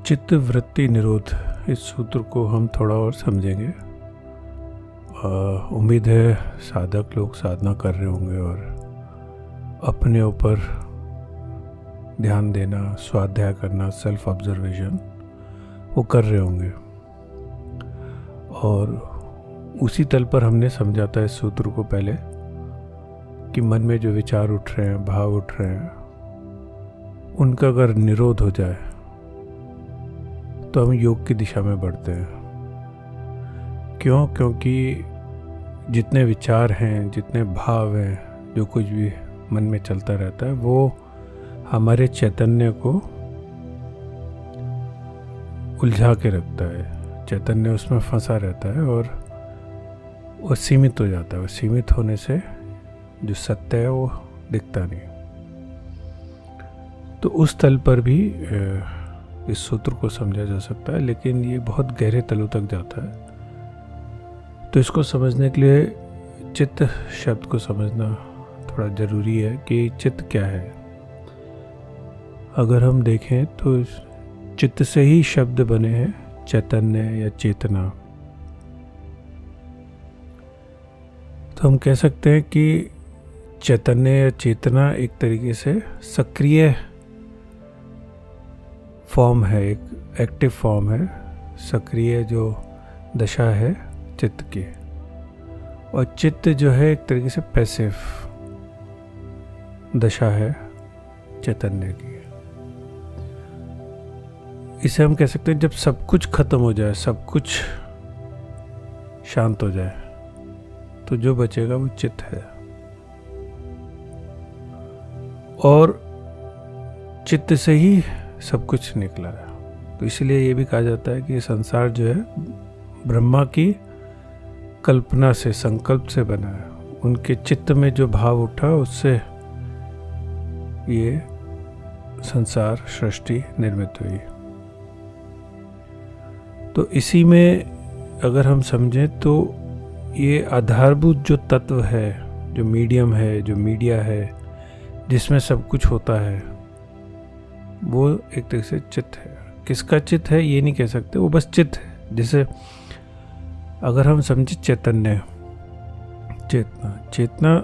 चित्त वृत्ति निरोध, इस सूत्र को हम थोड़ा और समझेंगे। उम्मीद है साधक लोग साधना कर रहे होंगे और अपने ऊपर ध्यान देना, स्वाध्याय करना, सेल्फ ऑब्जर्वेशन वो कर रहे होंगे। और उसी तल पर हमने समझा था इस सूत्र को पहले कि मन में जो विचार उठ रहे हैं, भाव उठ रहे हैं, उनका अगर निरोध हो जाए तो हम योग की दिशा में बढ़ते हैं। क्यों? क्योंकि जितने विचार हैं, जितने भाव हैं, जो कुछ भी मन में चलता रहता है, वो हमारे चैतन्य को उलझा के रखता है। चैतन्य उसमें फंसा रहता है और वो सीमित हो जाता है। वो सीमित होने से जो सत्य है वो दिखता नहीं। तो उस तल पर भी इस सूत्र को समझा जा सकता है, लेकिन ये बहुत गहरे तलों तक जाता है। तो इसको समझने के लिए चित्त शब्द को समझना थोड़ा ज़रूरी है कि चित्त क्या है। अगर हम देखें तो चित्त से ही शब्द बने हैं, चैतन्य या चेतना। तो हम कह सकते हैं कि चैतन्य या चेतना एक तरीके से सक्रिय फॉर्म है, एक एक्टिव फॉर्म है, सक्रिय जो दशा है चित्त की। और चित्त जो है एक तरीके से पैसिव दशा है चैतन्य की। इसे हम कह सकते हैं जब सब कुछ खत्म हो जाए, सब कुछ शांत हो जाए, तो जो बचेगा वो चित्त है। और चित्त से ही सब कुछ निकला है। तो इसलिए ये भी कहा जाता है कि संसार जो है ब्रह्मा की कल्पना से, संकल्प से बना है। उनके चित्त में जो भाव उठा उससे ये संसार सृष्टि निर्मित हुई। तो इसी में अगर हम समझें तो ये आधारभूत जो तत्व है, जो मीडियम है, जो मीडिया है, जिसमें सब कुछ होता है, वो एक तरह से चित्त है। किसका चित्त है ये नहीं कह सकते, वो बस चित्त है। जैसे अगर हम समझे चैतन्य, चेतना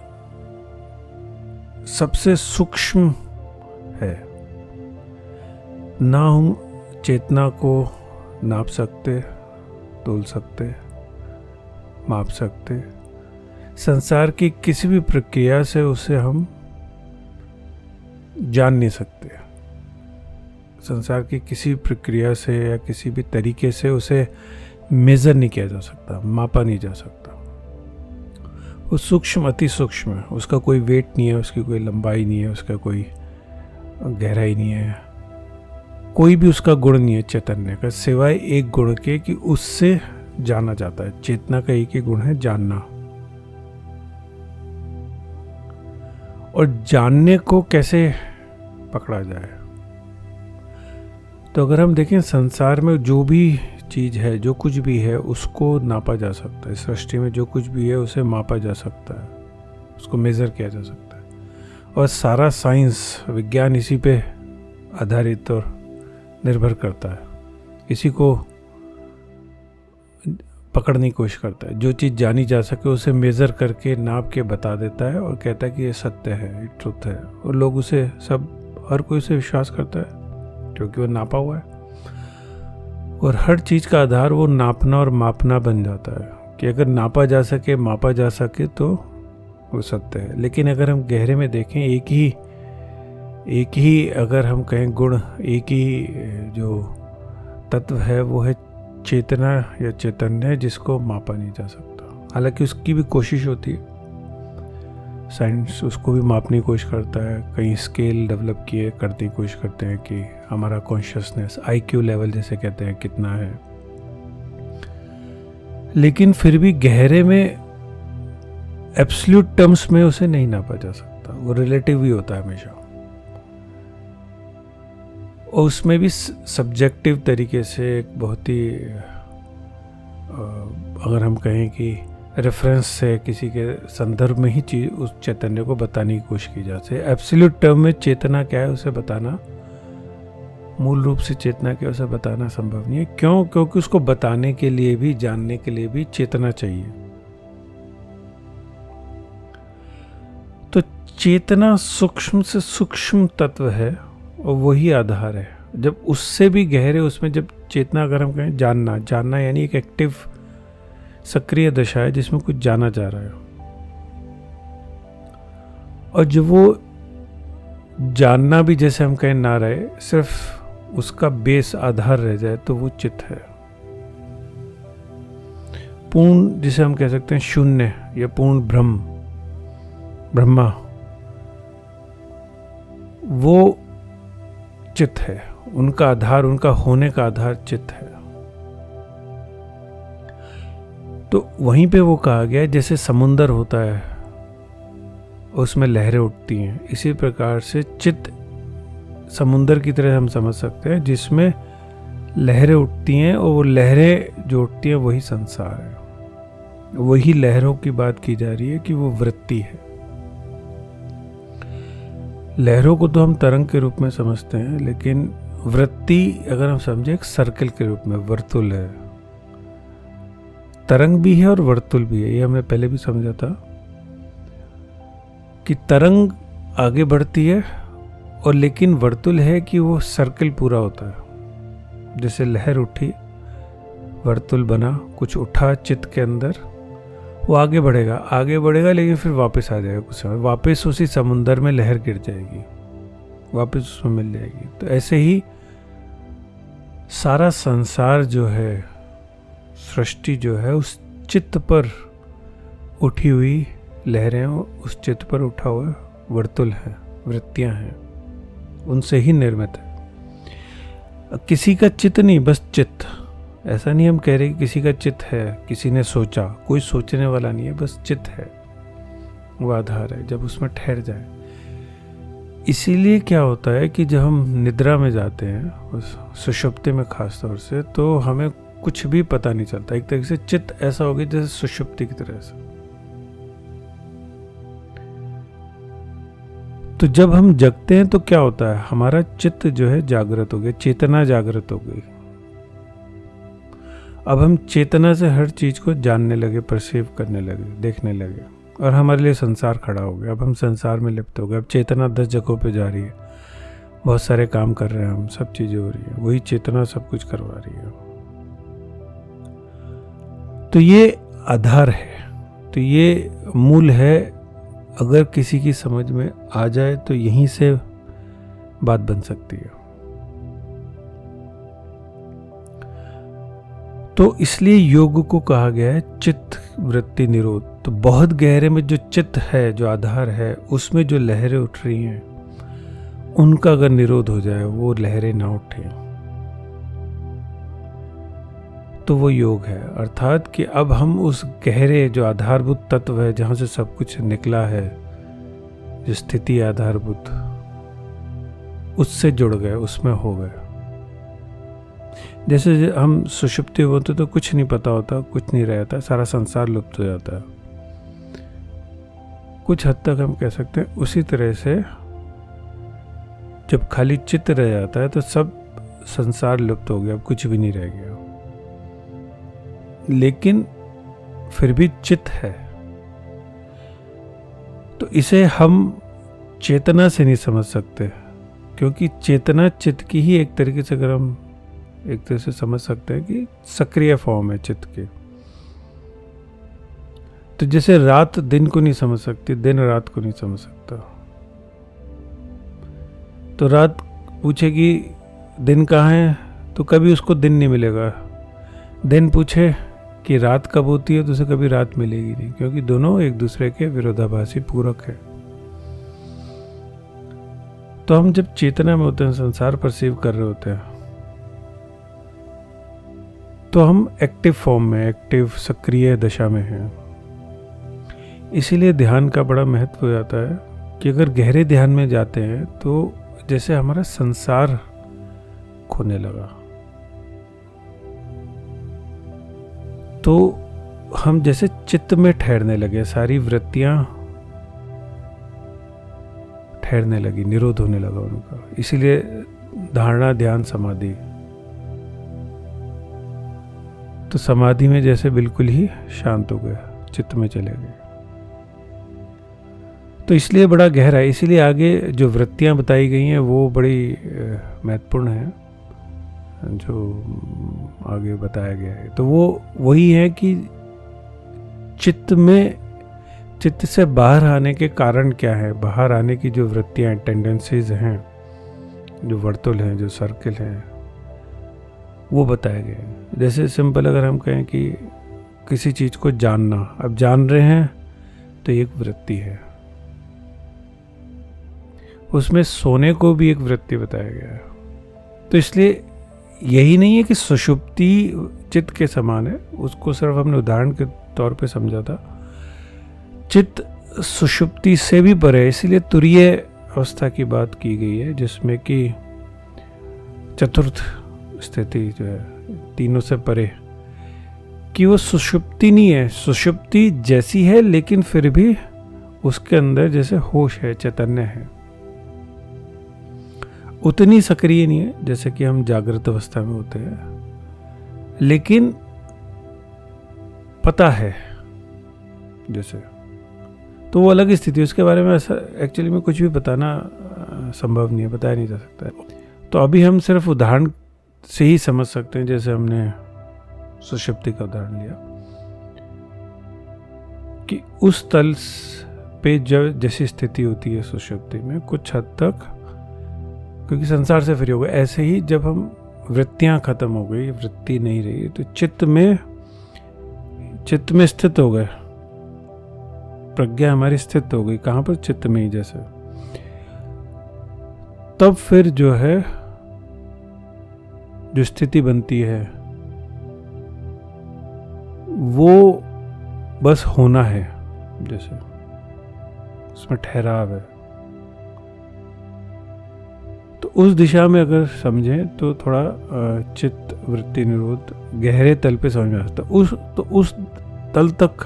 सबसे सूक्ष्म है। ना हम चेतना को नाप सकते, तोल सकते, माप सकते। संसार की किसी भी प्रक्रिया से उसे हम जान नहीं सकते। संसार की किसी भी प्रक्रिया से या किसी भी तरीके से उसे मेज़र नहीं किया जा सकता, मापा नहीं जा सकता। वो सूक्ष्म, अति सूक्ष्म है। उसका कोई वेट नहीं है, उसकी कोई लंबाई नहीं है, उसका कोई गहराई नहीं है, कोई भी उसका गुण नहीं है चैतन्य का, सिवाय एक गुण के कि उससे जाना जाता है। चेतना का एक ही गुण है, जानना। और जानने को कैसे पकड़ा जाए? तो अगर हम देखें संसार में जो भी चीज़ है, जो कुछ भी है, उसको नापा जा सकता है। सृष्टि में जो कुछ भी है उसे मापा जा सकता है, उसको मेज़र किया जा सकता है। और सारा साइंस, विज्ञान इसी पे आधारित और निर्भर करता है। इसी को पकड़ने की कोशिश करता है। जो चीज़ जानी जा सके उसे मेज़र करके, नाप के बता देता है और कहता है कि ये सत्य है, ये ट्रुथ है। और लोग उसे हर कोई उसे विश्वास करता है क्योंकि वो नापा हुआ है। और हर चीज़ का आधार वो नापना और मापना बन जाता है कि अगर नापा जा सके, मापा जा सके तो वो सत्य है। लेकिन अगर हम गहरे में देखें, एक ही अगर हम कहें गुण, एक ही जो तत्व है वो है चेतना या चैतन्य, जिसको मापा नहीं जा सकता। हालांकि उसकी भी कोशिश होती है, साइंस उसको भी मापने की कोशिश करता है। कई स्केल डेवलप किए करने की कोशिश करते हैं कि हमारा कॉन्शियसनेस, IQ लेवल जैसे कहते हैं, कितना है। लेकिन फिर भी गहरे में एब्सोल्यूट टर्म्स में उसे नहीं नापा जा सकता। वो रिलेटिव ही होता है हमेशा। और उसमें भी सब्जेक्टिव तरीके से एक बहुत ही अगर हम कहें कि रेफरेंस से, किसी के संदर्भ में ही चीज़, उस चैतन्य को बताने की कोशिश की जाती है। एब्सोल्यूट टर्म में चेतना क्या है उसे बताना मूल रूप से चेतना क्या उसे बताना संभव नहीं है। क्यों? क्योंकि उसको बताने के लिए भी, जानने के लिए भी चेतना चाहिए। तो चेतना सूक्ष्म से सूक्ष्म तत्व है और वही आधार है। जब उससे भी गहरे उसमें जब चेतना, अगर हम कहें जानना यानी एक एक्टिव सक्रिय दशा है जिसमें कुछ जाना जा रहा है, और जब वो जानना भी जैसे हम कहें ना रहे, सिर्फ उसका बेस आधार रह जाए, तो वो चित्त है। पूर्ण जिसे हम कह सकते हैं शून्य या पूर्ण ब्रह्मा, वो चित्त है। उनका आधार, उनका होने का आधार चित्त है। तो वहीं पे वो कहा गया है जैसे समुंदर होता है, उसमें लहरें उठती हैं, इसी प्रकार से चित्त समुंदर की तरह हम समझ सकते हैं जिसमें लहरें उठती हैं, और वो लहरें जो उठती हैं वही संसार है। वही लहरों की बात की जा रही है कि वो वृत्ति है। लहरों को तो हम तरंग के रूप में समझते हैं, लेकिन वृत्ति अगर हम समझे एक सर्कल के रूप में, वर्तुल है। तरंग भी है और वर्तुल भी है। ये हमने पहले भी समझा था कि तरंग आगे बढ़ती है, और लेकिन वर्तुल है कि वो सर्कल पूरा होता है। जैसे लहर उठी, वर्तुल बना, कुछ उठा चित्त के अंदर, वो आगे बढ़ेगा लेकिन फिर वापस आ जाएगा कुछ समय, वापस उसी समुंदर में लहर गिर जाएगी, वापस उसमें मिल जाएगी। तो ऐसे ही सारा संसार जो है, सृष्टि जो है, उस चित्त पर उठी हुई लहरें, उस चित्त पर उठा हुआ वर्तुल है, वृत्तियां हैं, उनसे ही निर्मित है। किसी का चित्त नहीं, बस चित्त। ऐसा नहीं हम कह रहे कि किसी का चित्त है, किसी ने सोचा, कोई सोचने वाला नहीं है, बस चित्त है, वो आधार है जब उसमें ठहर जाए। इसीलिए क्या होता है कि जब हम निद्रा में जाते हैं, सुषुप्ति में खास तौर से, तो हमें कुछ भी पता नहीं चलता। एक तरीके से चित्त ऐसा हो गया जैसे सुषुप्ति की तरह से। तो जब हम जगते हैं तो क्या होता है, हमारा चित्त जो है जागृत हो गया, चेतना जागृत हो गई। अब हम चेतना से हर चीज को जानने लगे, परसीव करने लगे, देखने लगे, और हमारे लिए संसार खड़ा हो गया। अब हम संसार में लिप्त हो गए। अब चेतना 10 जगहों पे जा रही है, बहुत सारे काम कर रहे हैं हम, सब चीजें हो रही है, वही चेतना सब कुछ करवा रही है। तो ये आधार है, तो ये मूल है। अगर किसी की समझ में आ जाए तो यहीं से बात बन सकती है। तो इसलिए योग को कहा गया है चित्त वृत्ति निरोध। तो बहुत गहरे में जो चित्त है, जो आधार है, उसमें जो लहरें उठ रही हैं, उनका अगर निरोध हो जाए, वो लहरें ना उठे, तो वो योग है। अर्थात कि अब हम उस गहरे जो आधारभूत तत्व है, जहां से सब कुछ निकला है, जो स्थिति आधारभूत, उससे जुड़ गए, उसमें हो गए। जैसे हम सुषुप्ति होते तो कुछ नहीं पता होता, कुछ नहीं रहता, सारा संसार लुप्त हो जाता है। कुछ हद तक हम कह सकते हैं उसी तरह से जब खाली चित्त रह जाता है तो सब संसार लुप्त हो गया, अब कुछ भी नहीं रह गया। लेकिन फिर भी चित्त है। तो इसे हम चेतना से नहीं समझ सकते, क्योंकि चेतना चित्त की ही एक तरीके से, अगर हम एक तरह से समझ सकते हैं कि सक्रिय फॉर्म है चित्त के। तो जैसे रात दिन को नहीं समझ सकती, दिन रात को नहीं समझ सकता। तो रात पूछेगी दिन कहाँ है, तो कभी उसको दिन नहीं मिलेगा। दिन पूछे कि रात कब होती है, तो उसे कभी रात मिलेगी नहीं, क्योंकि दोनों एक दूसरे के विरोधाभासी पूरक है। तो हम जब चेतना में होते हैं, संसार परसीव कर रहे होते हैं, तो हम एक्टिव फॉर्म में, एक्टिव सक्रिय दशा में हैं। इसीलिए ध्यान का बड़ा महत्व हो जाता है कि अगर गहरे ध्यान में जाते हैं तो जैसे हमारा संसार खोने लगा, तो हम जैसे चित्त में ठहरने लगे, सारी वृत्तियां ठहरने लगी, निरोध होने लगा उनका। इसीलिए धारणा, ध्यान, समाधि। तो समाधि में जैसे बिल्कुल ही शांत हो गए, चित्त में चले गए। तो इसलिए बड़ा गहरा है। इसीलिए आगे जो वृत्तियां बताई गई हैं वो बड़ी महत्वपूर्ण है, जो आगे बताया गया है। तो वो वही है कि चित्त से बाहर आने के कारण क्या है, बाहर आने की जो वृत्तियां, टेंडेंसीज हैं, जो वर्तुल हैं, जो सर्किल हैं, वो बताए गए हैं। जैसे सिंपल अगर हम कहें कि किसी चीज़ को जानना, अब जान रहे हैं तो एक वृत्ति है। उसमें सोने को भी एक वृत्ति बताया गया है। तो इसलिए यही नहीं है कि सुषुप्ति चित्त के समान है, उसको सिर्फ हमने उदाहरण के तौर पे समझा था। चित्त सुषुप्ति से भी परे है, इसीलिए तुरीय अवस्था की बात की गई है, जिसमें कि चतुर्थ स्थिति जो है, तीनों से परे, कि वो सुषुप्ति नहीं है। सुषुप्ति जैसी है लेकिन फिर भी उसके अंदर जैसे होश है, चैतन्य है, उतनी सक्रिय नहीं है जैसे कि हम जागृत अवस्था में होते हैं, लेकिन पता है जैसे। तो वो अलग स्थिति है, उसके बारे में ऐसा एक्चुअली में कुछ भी बताना संभव नहीं है, बताया नहीं जा सकता है। तो अभी हम सिर्फ उदाहरण से ही समझ सकते हैं, जैसे हमने सुषुप्ति का उदाहरण लिया कि उस तल पे जब जैसी स्थिति होती है सुषुप्ति में, कुछ हद तक क्योंकि संसार से फ्री हो गए, ऐसे ही जब हम वृत्तियां खत्म हो गई, वृत्ति नहीं रही, तो चित्त में स्थित हो गए, प्रज्ञा हमारी स्थित हो गई। कहां पर? चित्त में ही जैसे। तब फिर जो है जो स्थिति बनती है वो बस होना है, जैसे उसमें ठहराव है। तो उस दिशा में अगर समझें तो थोड़ा चित्त वृत्ति निरोध गहरे तल पे समझ में आ सकता। उस तल तक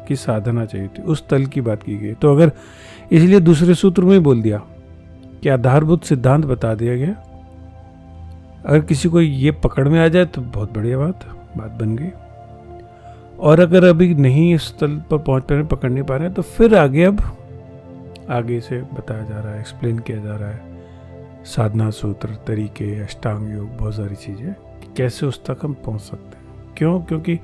की साधना चाहिए थी, उस तल की बात की गई। तो अगर इसलिए दूसरे सूत्र में बोल दिया कि आधारभूत सिद्धांत बता दिया गया, अगर किसी को ये पकड़ में आ जाए तो बहुत बढ़िया बात बन गई। और अगर अभी नहीं इस तल पर पहुंच पा रहे, पकड़ नहीं पा रहे, तो फिर आगे से बताया जा रहा है, एक्सप्लेन किया जा रहा है, साधना सूत्र, तरीके, अष्टांग योग, बहुत सारी चीजें, कैसे उस तक हम पहुंच सकते हैं। क्यों? क्योंकि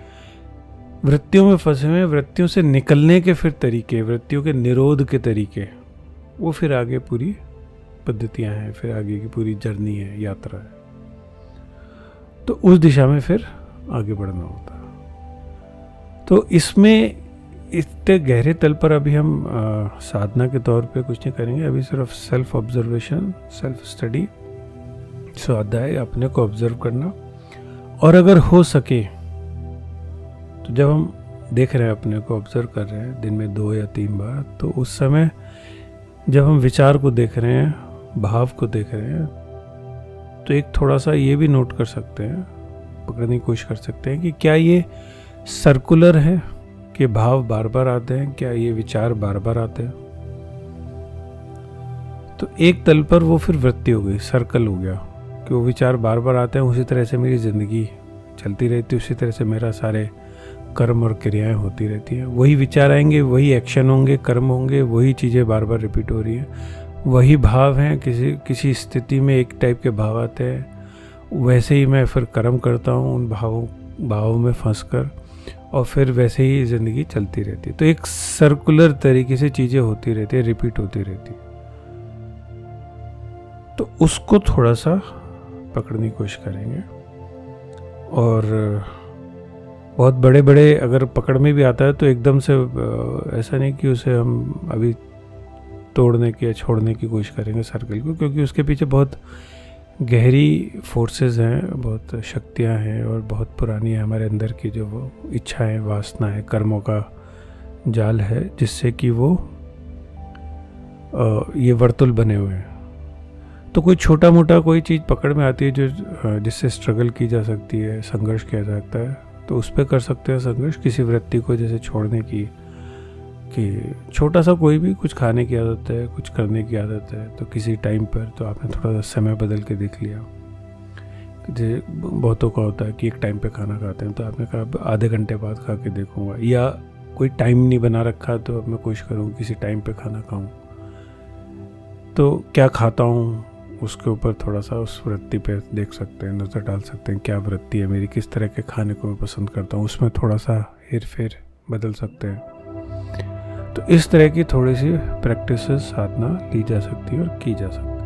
वृत्तियों में फंसे हुए, वृत्तियों से निकलने के फिर तरीके, वृत्तियों के निरोध के तरीके, वो फिर आगे पूरी पद्धतियां हैं, फिर आगे की पूरी जर्नी है, यात्रा है। तो उस दिशा में फिर आगे बढ़ना होता है। तो इसमें इतने गहरे तल पर अभी हम साधना के तौर पे कुछ नहीं करेंगे। अभी सिर्फ सेल्फ ऑब्जर्वेशन, सेल्फ स्टडी, स्वाध्याय, अपने को ऑब्जर्व करना। और अगर हो सके तो जब हम देख रहे हैं, अपने को ऑब्जर्व कर रहे हैं दिन में 2 या 3 बार, तो उस समय जब हम विचार को देख रहे हैं, भाव को देख रहे हैं, तो एक थोड़ा सा ये भी नोट कर सकते हैं, पकड़ने की कोशिश कर सकते हैं कि क्या ये सर्कुलर है कि भाव बार बार आते हैं, क्या ये विचार बार बार आते हैं। तो एक तल पर वो फिर वृत्ति हो गई, सर्कल हो गया कि वो विचार बार बार आते हैं, उसी तरह से मेरी जिंदगी चलती रहती है, उसी तरह से मेरा सारे कर्म और क्रियाएं होती रहती हैं। वही विचार आएंगे, वही एक्शन होंगे, कर्म होंगे, वही चीज़ें बार बार रिपीट हो रही हैं, वही भाव हैं, किसी स्थिति में एक टाइप के भाव आते हैं, वैसे ही मैं फिर कर्म करता हूँ उन भावों में फंसकर, और फिर वैसे ही ज़िंदगी चलती रहती है। तो एक सर्कुलर तरीके से चीज़ें होती रहती है, रिपीट होती रहती है। तो उसको थोड़ा सा पकड़ने की कोशिश करेंगे। और बहुत बड़े बड़े अगर पकड़ में भी आता है तो एकदम से ऐसा नहीं कि उसे हम अभी तोड़ने की या छोड़ने की कोशिश करेंगे सर्कल को, क्योंकि उसके पीछे बहुत गहरी फोर्सेस हैं, बहुत शक्तियां हैं, और बहुत पुरानी है हमारे अंदर की जो वो इच्छाएं, वासना है, कर्मों का जाल है, जिससे कि वो ये वर्तुल बने हुए हैं। तो कोई छोटा मोटा कोई चीज़ पकड़ में आती है जो जिससे स्ट्रगल की जा सकती है, संघर्ष किया जा सकता है, तो उस पर कर सकते हैं संघर्ष। किसी वृत्ति को जैसे छोड़ने की कि छोटा सा कोई भी कुछ खाने की आदत है, कुछ करने की आदत है, तो किसी टाइम पर तो आपने थोड़ा सा समय बदल के देख लिया। जैसे बहुतों का होता है कि एक टाइम पे खाना खाते हैं, तो आपने कहा अब आधे घंटे बाद खा के देखूँगा, या कोई टाइम नहीं बना रखा तो अब मैं कोशिश करूँ किसी टाइम पे खाना खाऊँ। तो क्या खाता हूँ उसके ऊपर थोड़ा सा उस वृत्ति पे देख सकते हैं, नज़र डाल सकते हैं, क्या वृत्ति है मेरी, किस तरह के खाने को मैं पसंद करता हूँ, उसमें थोड़ा सा हेर फेर बदल सकते हैं। तो इस तरह की थोड़ी सी प्रैक्टिसेस साधना ली जा सकती है और की जा सकती है।